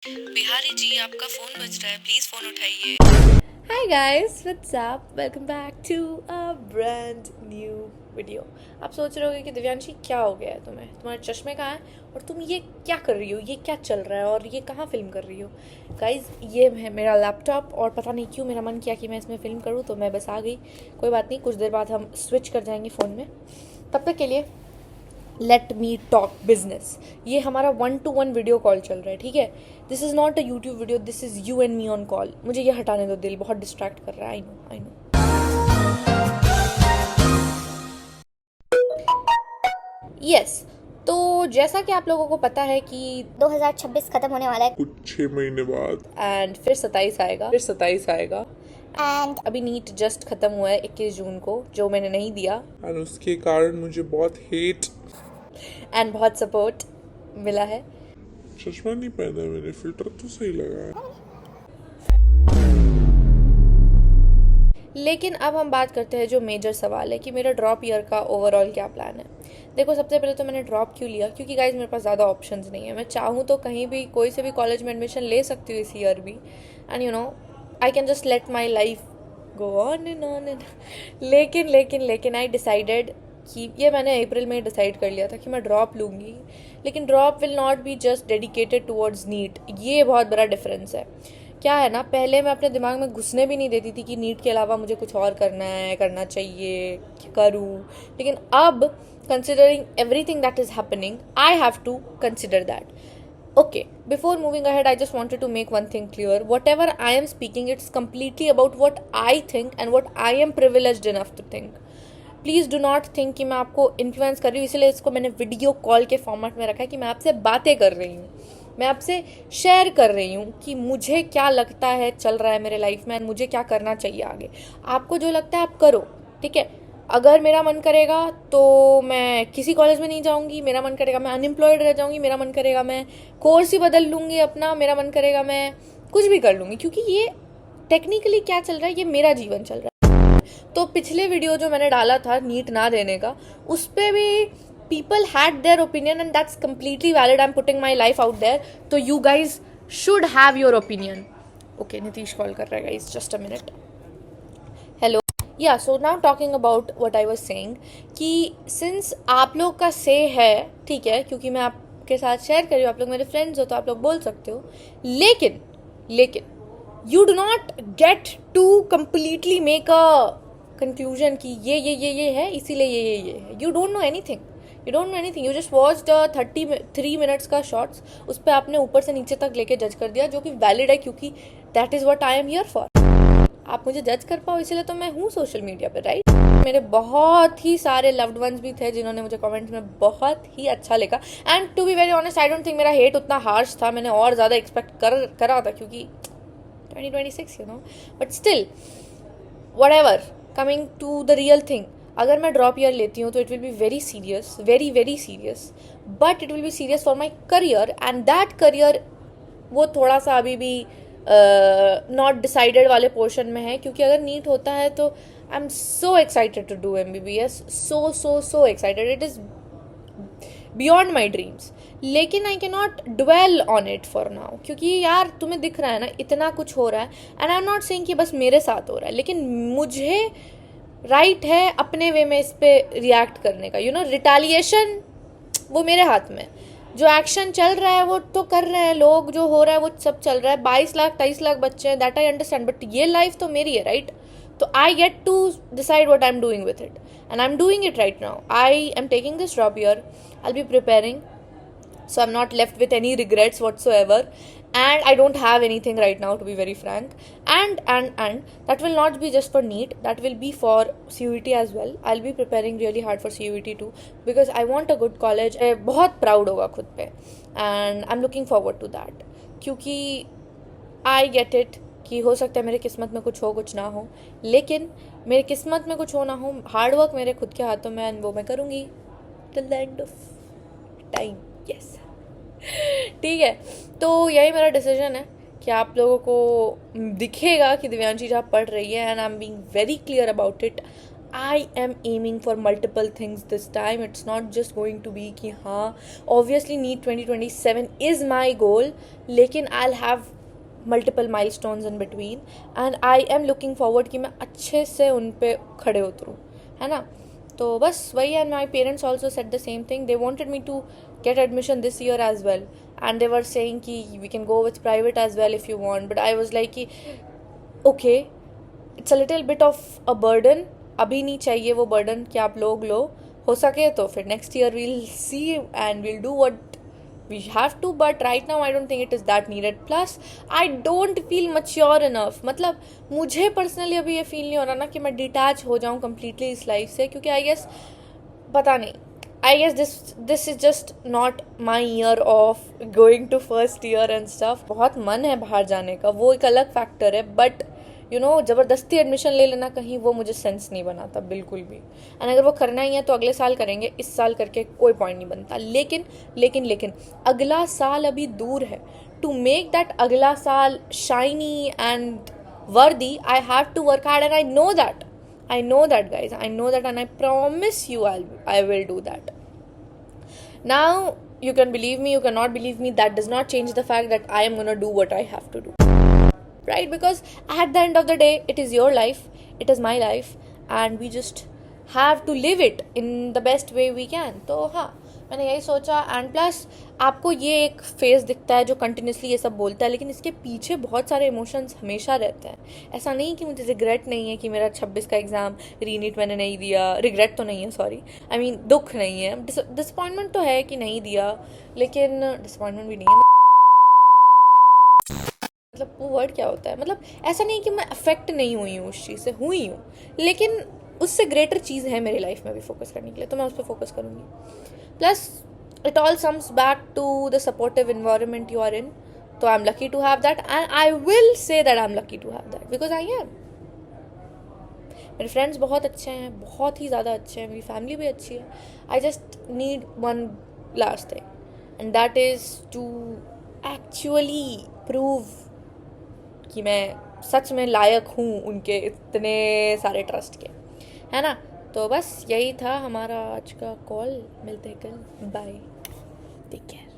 बिहारी जी आपका फोन बज रहा है, प्लीज फोन उठाइए। Hi guys, what's up? Welcome back to a brand new video. आप सोच रहे होगे कि दिव्यांशी क्या हो गया है तुम्हें, तुम्हारे चश्मे कहाँ हैं और तुम ये क्या कर रही हो, ये क्या चल रहा है और ये कहाँ फिल्म कर रही हो। गाइज ये है मेरा लैपटॉप और पता नहीं क्यों मेरा मन किया कि मैं इसमें फ़िल्म करूँ तो मैं बस आ गई। कोई बात नहीं, कुछ देर बाद हम स्विच कर जाएंगे फ़ोन में। तब तक के लिए लेट मी टॉक बिजनेस। ये हमारा 1-to-1 वीडियो कॉल चल रहा है, ठीक है। This is not a YouTube video, this is you and me on call. मुझे ये हटाने दो, दिल बहुत डिस्ट्रैक्ट कर रहा है। I know. यस, तो जैसा कि आप लोगों को पता है कि 2026 खत्म होने वाला है कुछ 6 महीने बाद एंड फिर 27 आएगा। एंड अभी नीट जस्ट खत्म हुआ है 21 जून को, जो मैंने नहीं दिया और उसके कारण मुझे बहुत हेट। एंड बहुत सपोर्ट मिला है। चश्मा नहीं पहना मैंने, फिल्टर तो सही लगा है। लेकिन अब हम बात करते हैं जो मेजर सवाल है कि मेरा ड्रॉप ईयर का ओवरऑल क्या प्लान है। देखो, सबसे पहले तो मैंने ड्रॉप क्यों लिया, क्योंकि गाइज मेरे पास ज़्यादा ऑप्शंस नहीं है। मैं चाहूँ तो कहीं भी कोई से भी कॉलेज में एडमिशन ले सकती हूँ इस ईयर भी, and you know I can just let my life go on and लेकिन आई डिसाइडेड कि ये मैंने अप्रैल में डिसाइड कर लिया था कि मैं ड्रॉप लूँगी। लेकिन drop will not be just dedicated towards NEET, ये बहुत बड़ा डिफरेंस है। क्या है ना, पहले मैं अपने दिमाग में घुसने भी नहीं देती थी कि नीट के अलावा मुझे कुछ और करना है, करना चाहिए, करूँ। लेकिन अब considering everything that is happening, I have to consider that. Okay, before moving ahead, I just wanted to make one thing clear. Whatever I am speaking, it's completely about what I think and what I am privileged enough to think. Please do not think कि मैं आपको influence कर रही हूँ, इसलिए इसको मैंने video call के फॉर्मेट में रखा है कि मैं आपसे बातें कर रही हूँ, मैं आपसे शेयर कर रही हूँ कि मुझे क्या लगता है चल रहा है मेरे लाइफ में, मुझे क्या करना चाहिए आगे। आपको जो लगता है आप करो, ठीक है। अगर मेरा मन करेगा तो मैं किसी कॉलेज में नहीं जाऊँगी, मेरा मन करेगा मैं अनएम्प्लॉयड रह जाऊँगी, मेरा मन करेगा मैं कोर्स ही बदल लूँगी अपना, मेरा मन करेगा मैं कुछ भी कर लूँगी, क्योंकि ये टेक्निकली क्या चल रहा है, ये मेरा जीवन चल रहा है। तो पिछले वीडियो जो मैंने डाला था नीट ना देने का, उस पर भी people had their opinion and that's completely valid. I am putting my life out there, तो you guys should have your opinion. Okay, Nitish call कर रहा है guys, just a minute. Hello, yeah so now talking about what I was saying कि since आप लोग का से है, ठीक है, क्योंकि मैं आपके साथ शेयर कर रही हूँ, आप लोग मेरे फ्रेंड्स हो तो आप लोग बोल सकते हो। लेकिन you do not get to completely make a conclusion कि ये है इसीलिए ये है। You don't know anything, you just watch the 33 minutes का शॉर्ट्स, उस पर आपने ऊपर से नीचे तक लेके जज कर दिया, जो कि वैलिड है, क्योंकि that is what I am here for. आप मुझे जज कर पाओ, इसीलिए तो मैं हूँ सोशल मीडिया पर, राइट। मेरे बहुत ही सारे लव्ड वंस भी थे जिन्होंने मुझे कमेंट्स में बहुत ही अच्छा लिखा, and to be very honest I don't think मेरा हेट उतना हार्श था, मैंने और ज़्यादा एक्सपेक्ट करा था, क्योंकि 2026 but still whatever, coming to the real thing, अगर मैं ड्रॉप ईयर लेती हूँ तो it will be very serious, very serious, but it will be serious for my career, and that career वो थोड़ा सा अभी भी नॉट डिसाइडेड वाले पोर्शन में है, क्योंकि अगर नीट होता है तो I am so excited to do MBBS, so excited, it is beyond my dreams. लेकिन I can not dwell on it for now, क्योंकि यार तुम्हें दिख रहा है ना इतना कुछ हो रहा है, and I am not saying कि बस मेरे साथ हो रहा है, लेकिन मुझे राइट है अपने वे में इस पर रिएक्ट करने का। यू नो, रिटालिएशन वो मेरे हाथ में, जो एक्शन चल रहा है वो तो कर रहे हैं लोग, जो हो रहा है वो सब चल रहा है। 22 लाख 23 लाख बच्चे हैं, दैट आई अंडरस्टैंड, बट ये लाइफ तो मेरी है, राइट। तो I get to decide what I am doing with it, and I am doing it right now. I am taking this drop year, I'll be preparing, so I'm not left with any regrets whatsoever, and I don't have anything right now, to be very frank, and that will not be just for NEET, that will be for CUET as well. I'll be preparing really hard for CUET too, because I want a good college. बहुत proud होगा खुद पे, and I'm looking forward to that, क्योंकि I get it कि हो सकता है मेरे किस्मत में कुछ हो कुछ ना हो, लेकिन मेरे किस्मत में कुछ हो ना हो, हार्डवर्क मेरे खुद के हाथों में, and वो मैं करूँगी till the end of time. Yes, ठीक है। तो यही मेरा डिसीजन है कि आप लोगों को दिखेगा कि दिव्यांशी जहाँ पढ़ रही है, and I am being very clear about it. I am aiming for multiple things this time. It's not just going to be कि हाँ obviously NEET 2027 is my goal, लेकिन I'll have multiple milestones in between and I am looking forward कि मैं अच्छे से उन पे खड़े उतरूँ, है ना. तो बस वही. and my parents also said the same thing. They wanted me to get admission this year as well and they were saying कि we can go with private as well if you want, but I was like कि okay, it's a little bit of a burden. अभी नहीं चाहिए वो burden कि आप लोग लो. हो सके तो फिर next year we'll see and we'll do what we have to, but right now I don't think it is that needed. Plus I don't feel mature enough. मतलब मुझे पर्सनली अभी ये फील नहीं हो रहा ना कि मैं डिटैच हो जाऊँ कम्प्लीटली इस लाइफ से, क्योंकि आई गेस पता नहीं, I guess this is just not my year of going to first year and stuff. बहुत मन है बाहर जाने का, वो एक अलग फैक्टर है, बट यू नो ज़बरदस्ती एडमिशन ले लेना कहीं, वो मुझे सेंस नहीं बनाता बिल्कुल भी. एंड अगर वो करना ही है तो अगले साल करेंगे, इस साल करके कोई पॉइंट नहीं बनता. लेकिन लेकिन लेकिन अगला साल अभी दूर है. टू मेक दैट अगला साल shiny and worthy, I have to work hard and I know that guys, I know that and I promise you I will do that. Now you can believe me, you cannot believe me, that does not change the fact that I am gonna do what I have to do. Right? Because at the end of the day, it is your life, it is my life, and we just have to live it in the best way we can. तो हाँ, मैंने यही सोचा. And plus आपको ये एक face दिखता है जो कंटिन्यूसली ये सब बोलता है, लेकिन इसके पीछे बहुत सारे इमोशंस हमेशा रहते हैं. ऐसा नहीं कि मुझे रिग्रेट नहीं है कि मेरा 26 का एग्ज़ाम रीनीट मैंने नहीं दिया. रिग्रेट तो नहीं है, सॉरी, आई मीन दुख नहीं है. डिसअपॉइंटमेंट तो है कि नहीं दिया, लेकिन डिसअपॉइंटमेंट भी नहीं है. मतलब वो वर्ड क्या होता है, मतलब ऐसा नहीं कि मैं अफेक्ट नहीं हुई हूँ उस चीज़ से, हुई हूँ, लेकिन उससे ग्रेटर चीज़ है मेरी लाइफ में भी फोकस करने के लिए, तो मैं उस पर फोकस करूँगी. Plus it all sums back to the supportive environment you are in. तो I am lucky to have that and I will say that I am lucky to have that because I am. मेरे friends बहुत अच्छे हैं, बहुत ही ज़्यादा अच्छे हैं, मेरी फैमिली भी अच्छी है. I just need one last thing and that is to actually prove कि मैं सच में लायक हूँ उनके इतने सारे ट्रस्ट के, है ना. तो बस यही था हमारा आज का कॉल. मिलते हैं कल. Bye, take care.